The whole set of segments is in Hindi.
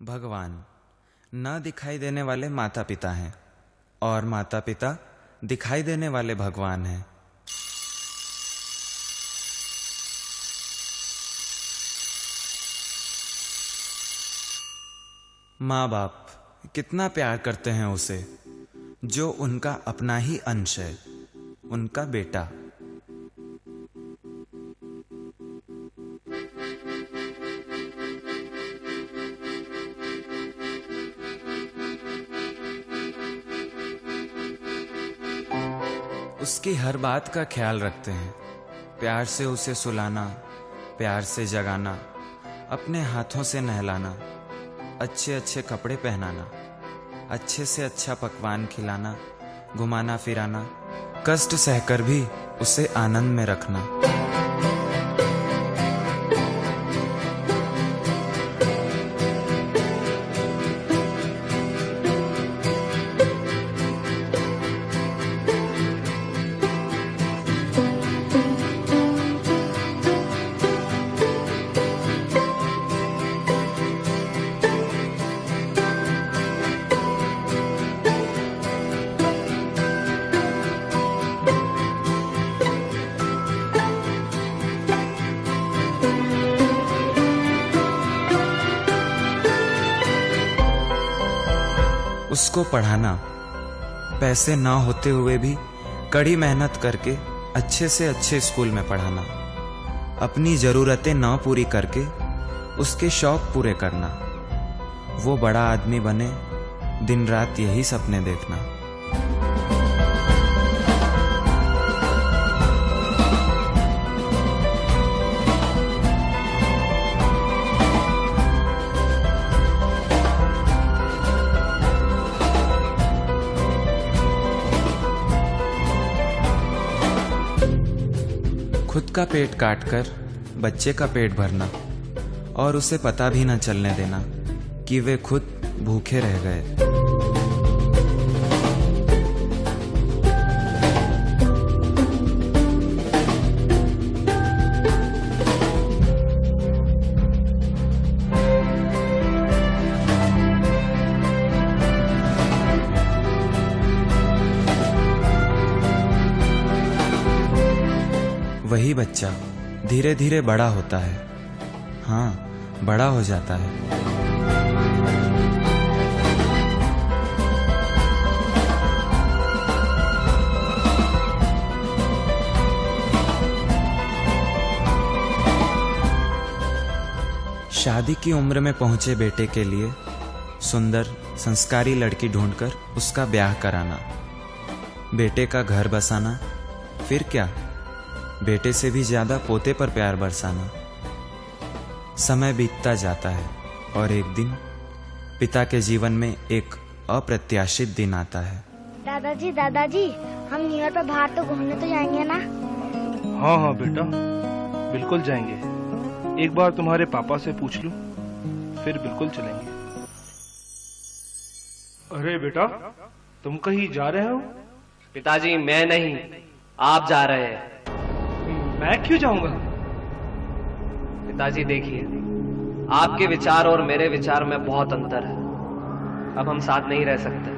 भगवान न दिखाई देने वाले माता पिता हैं और माता पिता दिखाई देने वाले भगवान हैं। माँ बाप कितना प्यार करते हैं उसे, जो उनका अपना ही अंश है, उनका बेटा। उसकी हर बात का ख्याल रखते हैं, प्यार से उसे सुलाना, प्यार से जगाना, अपने हाथों से नहलाना, अच्छे अच्छे कपड़े पहनाना, अच्छे से अच्छा पकवान खिलाना, घुमाना फिराना, कष्ट सहकर भी उसे आनंद में रखना। उसको पढ़ाना, पैसे ना होते हुए भी कड़ी मेहनत करके अच्छे से अच्छे स्कूल में पढ़ाना, अपनी ज़रूरतें ना पूरी करके उसके शौक पूरे करना, वो बड़ा आदमी बने, दिन रात यही सपने देखना। खुद का पेट काटकर बच्चे का पेट भरना और उसे पता भी न चलने देना कि वे खुद भूखे रह गए। वही बच्चा धीरे धीरे बड़ा होता है, हाँ, बड़ा हो जाता है। शादी की उम्र में पहुंचे बेटे के लिए सुंदर संस्कारी लड़की ढूंढकर उसका ब्याह कराना, बेटे का घर बसाना, फिर क्या, बेटे से भी ज्यादा पोते पर प्यार बरसाना। समय बीतता जाता है और एक दिन पिता के जीवन में एक अप्रत्याशित दिन आता है। दादाजी, हम न्यू ईयर पर बाहर तो घूमने तो जाएंगे ना? हाँ हाँ बेटा, बिल्कुल जाएंगे। एक बार तुम्हारे पापा से पूछ लूं, फिर बिल्कुल चलेंगे। अरे बेटा, तुम कहीं जा रहे हो? पिताजी, मैं नहीं, आप जा रहे हैं। मैं क्यों जाऊंगा? पिताजी देखिए, आपके विचार और मेरे विचार में बहुत अंतर है। अब हम साथ नहीं रह सकते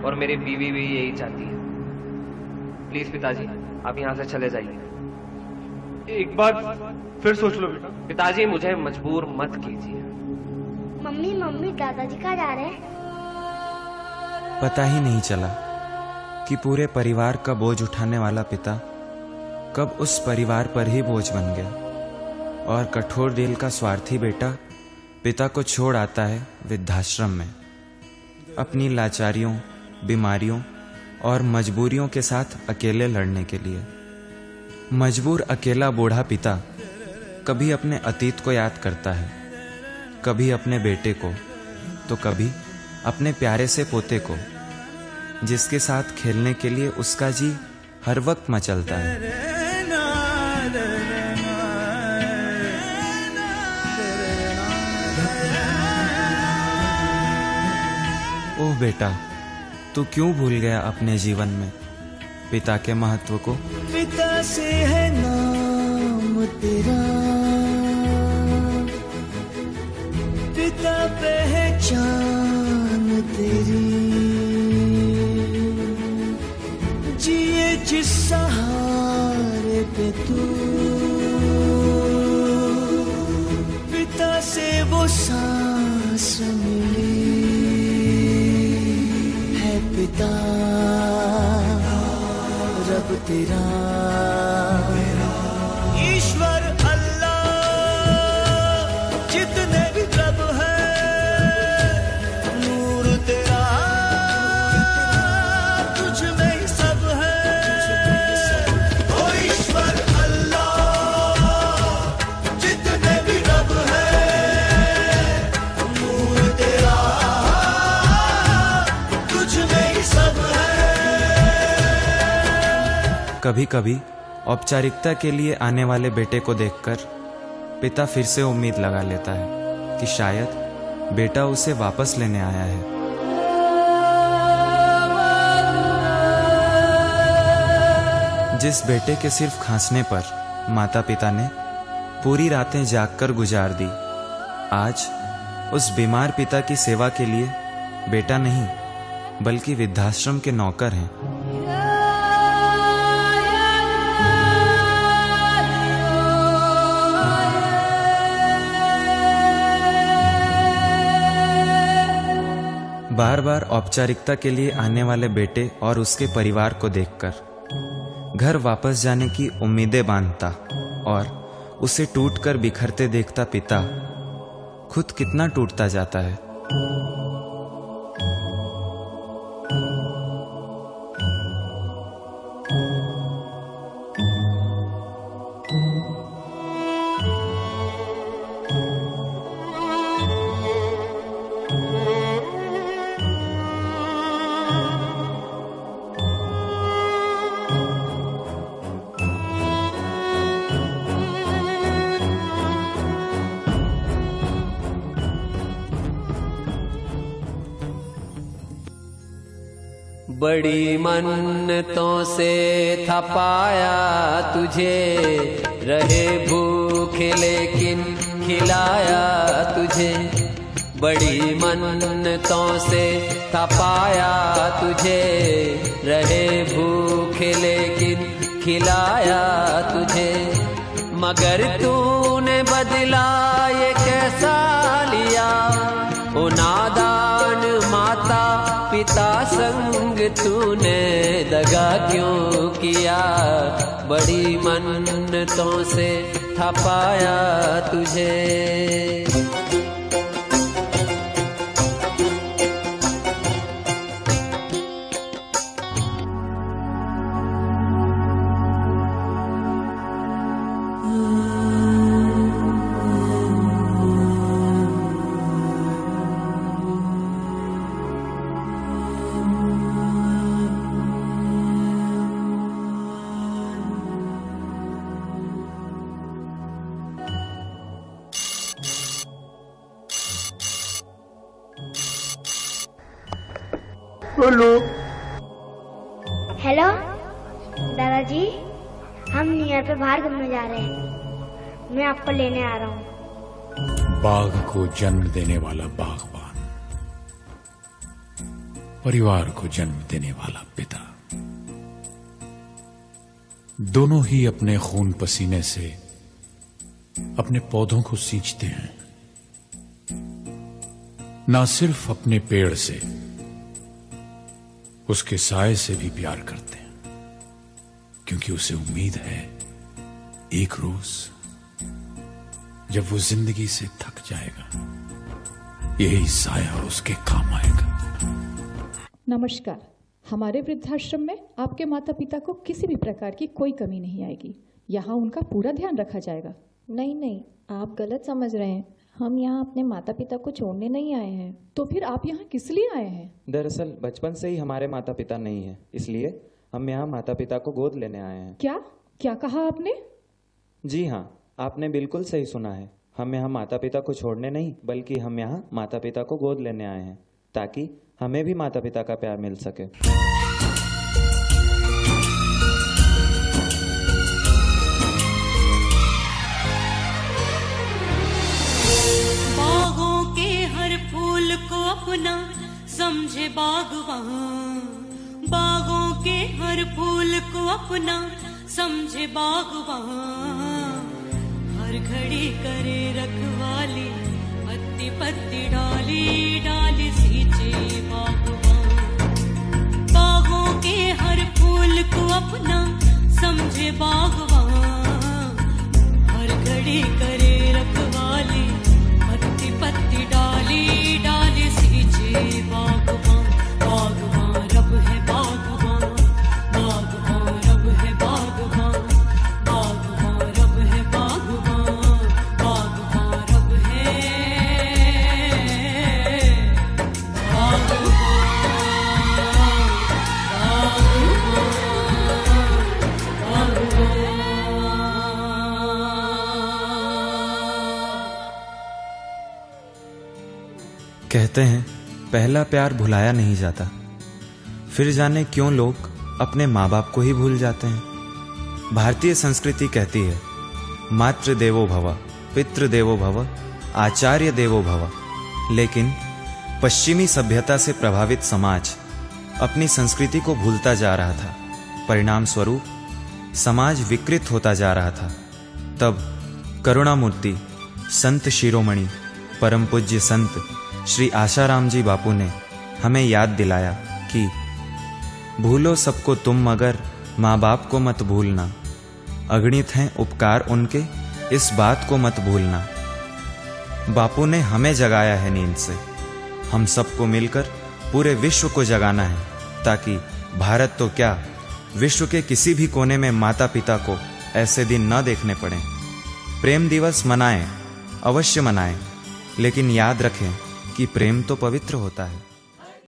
और मेरी बीवी भी यही चाहती है। प्लीज पिताजी, आप यहाँ से चले जाइए। एक बार फिर सोच लो बेटा। पिताजी, मुझे मजबूर मत कीजिए। मम्मी, दादाजी कहाँ जा रहे हैं? पता ही नहीं चला कि पूरे परिवार का बोझ उठाने वाला पिता कब उस परिवार पर ही बोझ बन गया और कठोर दिल का स्वार्थी बेटा पिता को छोड़ आता है वृद्धाश्रम में, अपनी लाचारियों, बीमारियों और मजबूरियों के साथ अकेले लड़ने के लिए। मजबूर अकेला बूढ़ा पिता कभी अपने अतीत को याद करता है, कभी अपने बेटे को, तो कभी अपने प्यारे से पोते को, जिसके साथ खेलने के लिए उसका जी हर वक्त मचलता है। ओह बेटा, तू क्यों भूल गया अपने जीवन में पिता के महत्व को? पिता से है नाम तेरा, पिता पे है पहचान तेरी, जिए जिस सहारे पे तू, पिता से वो सांस मिली है पिता रब तेरा, ईश्वर अल्लाह जितने भी रब है, नूर तेरा तुझ में ही सब है। ओ ईश्वर अल्लाह जितने भी रब है, नूर तेरा तुझ में ही सब है। कभी कभी औपचारिकता के लिए आने वाले बेटे को देखकर पिता फिर से उम्मीद लगा लेता है कि शायद बेटा उसे वापस लेने आया है। जिस बेटे के सिर्फ खांसने पर माता पिता ने पूरी रातें जागकर गुजार दी, आज उस बीमार पिता की सेवा के लिए बेटा नहीं बल्कि वृद्धाश्रम के नौकर हैं। बार बार औपचारिकता के लिए आने वाले बेटे और उसके परिवार को देखकर घर वापस जाने की उम्मीदें बांधता और उसे टूटकर बिखरते देखता पिता खुद कितना टूटता जाता है। बड़ी मन्नतों से था पाया तुझे, रहे भूखे लेकिन खिलाया तुझे। बड़ी मन्नतों से था पाया तुझे, रहे भूखे लेकिन खिलाया तुझे। मगर तूने बदला ये कैसा लिया, ओ नादान माता पिता संग तूने दगा क्यों किया। बड़ी मन्नतों से था पाया तुझे। हेलो दादाजी, हम न्यू ईयर पे बाहर घूमने जा रहे हैं, मैं आपको लेने आ रहा हूँ। बाघ को जन्म देने वाला बागबान, परिवार को जन्म देने वाला पिता, दोनों ही अपने खून पसीने से अपने पौधों को सींचते हैं। ना सिर्फ अपने पेड़ से, उसके साए से भी प्यार करते हैं, क्योंकि उसे उम्मीद है एक रोज जब वो जिंदगी से थक जाएगा, यही साया उसके काम आएगा। नमस्कार। हमारे वृद्धाश्रम में आपके माता पिता को किसी भी प्रकार की कोई कमी नहीं आएगी। यहाँ उनका पूरा ध्यान रखा जाएगा। नहीं नहीं, आप गलत समझ रहे हैं। हम यहाँ अपने माता पिता को छोड़ने नहीं आए हैं। तो फिर आप यहाँ किस लिए आए हैं? दरअसल बचपन से ही हमारे माता पिता नहीं है, इसलिए हम यहाँ माता पिता को गोद लेने आए हैं। क्या क्या कहा आपने? जी हाँ, आपने बिल्कुल सही सुना है। हम यहाँ माता पिता को छोड़ने नहीं बल्कि हम यहाँ माता पिता को गोद लेने आए हैं, ताकि हमें भी माता पिता का प्यार मिल सके। बागों के हर फूल को अपना समझे बागवान, बागों के हर फूल को अपना समझे बागवान, हर घड़ी करे रखवाली, पत्ती पत्ती डाली डाली सींचे बागवान, बागों के हर फूल को अपना समझे बागवान, हर घड़ी करे रखवाली, पत्ती पत्ती डाली डाली सींचे बागवान, बागवान रब है बागवान, बागवान रब है बागवान, बागवान रब है बागवान, बागवान रब है कहते हैं पहला प्यार भुलाया नहीं जाता, फिर जाने क्यों लोग अपने माँ बाप को ही भूल जाते हैं। भारतीय संस्कृति कहती है मातृ देवो भव, पितृ देवो भव, आचार्य देवो भव, लेकिन पश्चिमी सभ्यता से प्रभावित समाज अपनी संस्कृति को भूलता जा रहा था। परिणाम स्वरूप समाज विकृत होता जा रहा था। तब करुणामूर्ति संत शिरोमणि परम पूज्य संत श्री आशाराम जी बापू ने हमें याद दिलाया कि भूलो सबको तुम मगर माँ बाप को मत भूलना, अगणित हैं उपकार उनके इस बात को मत भूलना। बापू ने हमें जगाया है नींद से, हम सबको मिलकर पूरे विश्व को जगाना है, ताकि भारत तो क्या विश्व के किसी भी कोने में माता पिता को ऐसे दिन न देखने पड़े। प्रेम दिवस मनाएं, अवश्य मनाएं, लेकिन याद रखें कि प्रेम तो पवित्र होता है।